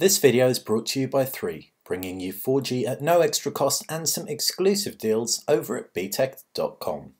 This video is brought to you by 3, bringing you 4G at no extra cost and some exclusive deals over at btech.com.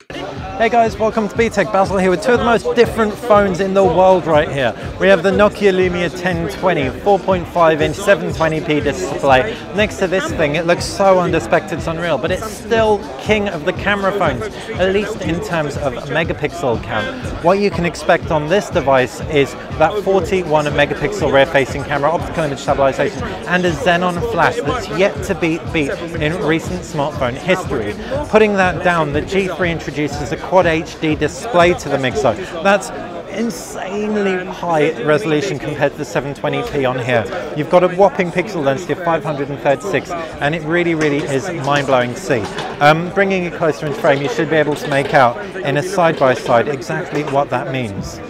Hey guys, welcome to BTech. Basil here with two of the most different phones in the world right here. We have the Nokia Lumia 1020, 4.5 inch 720p display. Next to this thing, it looks so underspec'd it's unreal, but it's still king of the camera phones, at least in terms of megapixel count. What you can expect on this device is that 41 megapixel rear facing camera, optical image stabilization, and a Xenon flash that's yet to be beat in recent smartphone history. Putting that down, the G3 introduces a Quad HD display to the Mixo. That's insanely high resolution compared to the 720p on here. You've got a whopping pixel density of 536, and it really is mind-blowing to see. Bringing it closer in frame, you should be able to make out in a side-by-side exactly what that means.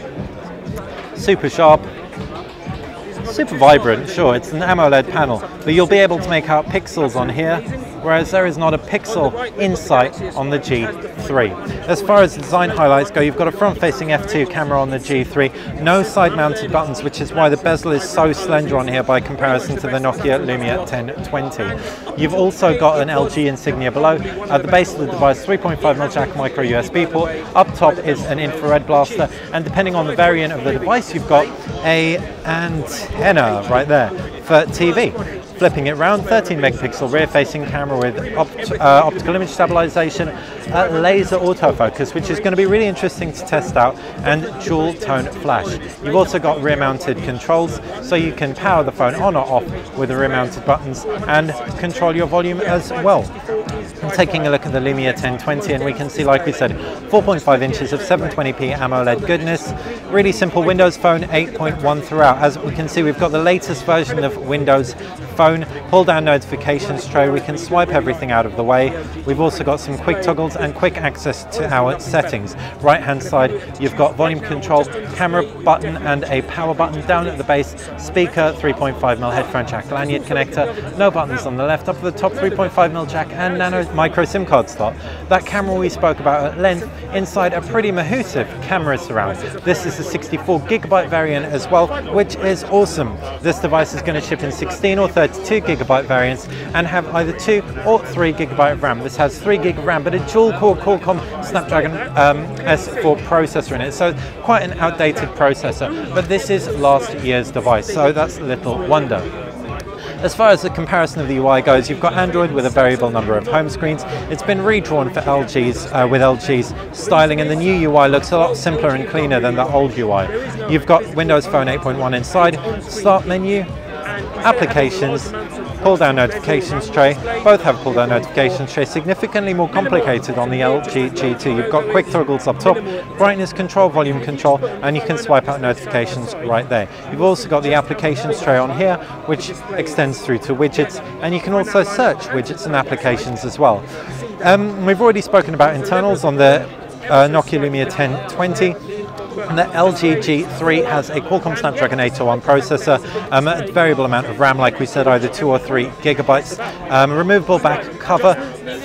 Super sharp, super vibrant. Sure, it's an AMOLED panel, but you'll be able to make out pixels on here, whereas there is not a pixel in sight on the G3. As far as design highlights go, you've got a front-facing f2 camera on the G3, no side-mounted buttons, which is why the bezel is so slender on here by comparison to the Nokia Lumia 1020. You've also got an LG insignia below. At the base of the device, 3.5mm jack micro USB port. Up top is an infrared blaster, and depending on the variant of the device, you've got an antenna right there for TV. Flipping it round, 13 megapixel rear facing camera with optical image stabilization, laser autofocus, which is going to be really interesting to test out, and dual tone flash. You've also got rear mounted controls, so you can power the phone on or off with the rear mounted buttons and control your volume as well. I'm taking a look at the Lumia 1020, and we can see, like we said, 4.5 inches of 720p AMOLED goodness. Really simple Windows Phone 8.1 throughout. As we can see, we've got the latest version of Windows Phone. Pull down notifications tray, we can swipe everything out of the way. We've also got some quick toggles and quick access to our settings. Right hand side, you've got volume control, camera button and a power button. Down at the base, speaker, 3.5mm headphone jack lanyard connector. No buttons on the left. Up at the top, 3.5mm jack and nano micro SIM card slot. That camera we spoke about at length, inside a pretty massive camera surround. This is a 64GB variant as well, which is awesome. This device is going to ship in 16 or 32GB variants and have either 2 or 3GB of RAM. This has 3GB of RAM, but a dual-core Qualcomm Snapdragon S4 processor in it, so quite an outdated processor. But this is last year's device, so that's little wonder. As far as the comparison of the UI goes, you've got Android with a variable number of home screens. It's been redrawn for with LG's styling, and the new UI looks a lot simpler and cleaner than the old UI. You've got Windows Phone 8.1 inside, start menu, applications, pull down notifications tray. Both have pull down notifications tray, significantly more complicated on the LG G2. You've got quick toggles up top, brightness control, volume control, and you can swipe out notifications right there. You've also got the applications tray on here, which extends through to widgets, and you can also search widgets and applications as well. We've already spoken about internals on the Nokia Lumia 1020. And the LG G3 has a Qualcomm Snapdragon 801 processor, a variable amount of RAM, like we said, either 2 or 3GB, removable back cover,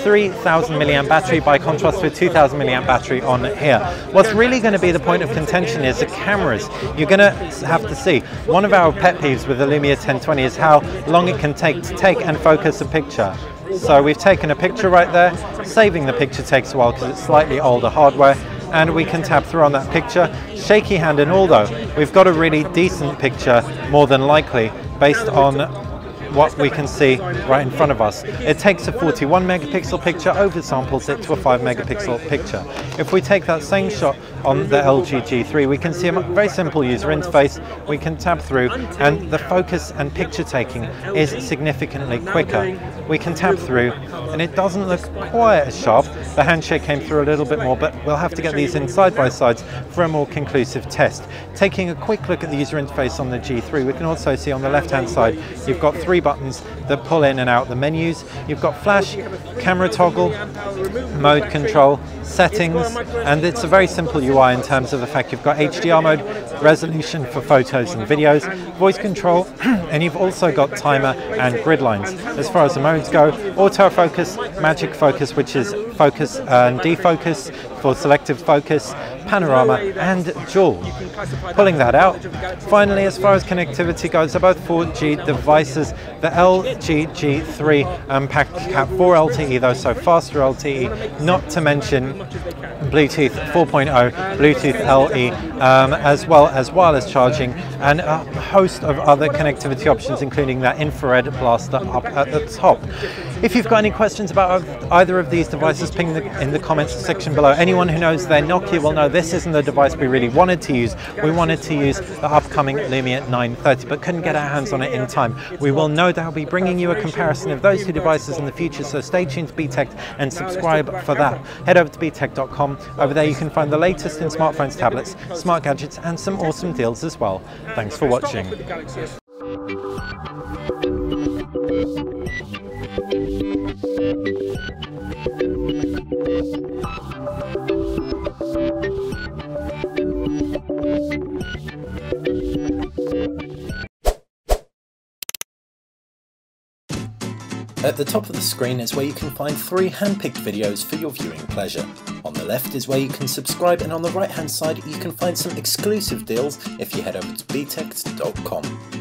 3000 milliamp battery by contrast to a 2000 milliamp battery on here. What's really going to be the point of contention is the cameras. You're going to have to see. One of our pet peeves with the Lumia 1020 is how long it can take to take and focus a picture. So we've taken a picture right there. Saving the picture takes a while because it's slightly older hardware, and we can tap through on that picture. Shaky hand and all, though, we've got a really decent picture, more than likely, based on what we can see right in front of us. It takes a 41 megapixel picture, oversamples it to a 5 megapixel picture. If we take that same shot on the LG G3, we can see a very simple user interface. We can tap through, and the focus and picture taking is significantly quicker. We can tap through, and it doesn't look quite as sharp. The handshake came through a little bit more, but we'll have to get these in side by sides for a more conclusive test. Taking a quick look at the user interface on the G3, we can also see on the left hand side, you've got 3 buttons that pull in and out the menus. You've got flash, camera toggle, mode control, settings, and it's a very simple UI in terms of the fact you've got HDR mode, resolution for photos and videos, voice control, and you've also got timer and grid lines. As far as the modes go, autofocus, magic focus, which is focus and defocus, for selective focus, panorama and dual. Pulling that out, finally, as far as connectivity goes, they're both 4G devices. The LG G3 packed Cat 4 LTE though, so faster LTE, not to mention Bluetooth 4.0, Bluetooth LE, as well as wireless charging and a host of other connectivity options, including that infrared blaster up at the top. If you've got any questions about either of these devices, ping them in the comments section below. Anyone who knows their Nokia will know this isn't the device we really wanted to use. We wanted to use the upcoming Lumia 930, but couldn't get our hands on it in time. We will no doubt be bringing you a comparison of those two devices in the future, so stay tuned to BTech and subscribe for that. Head over to btech.com. Over there you can find the latest in smartphones, tablets, smart gadgets and some awesome deals as well. Thanks for watching. At the top of the screen is where you can find 3 hand-picked videos for your viewing pleasure. On the left is where you can subscribe, and on the right hand side you can find some exclusive deals if you head over to btech.com.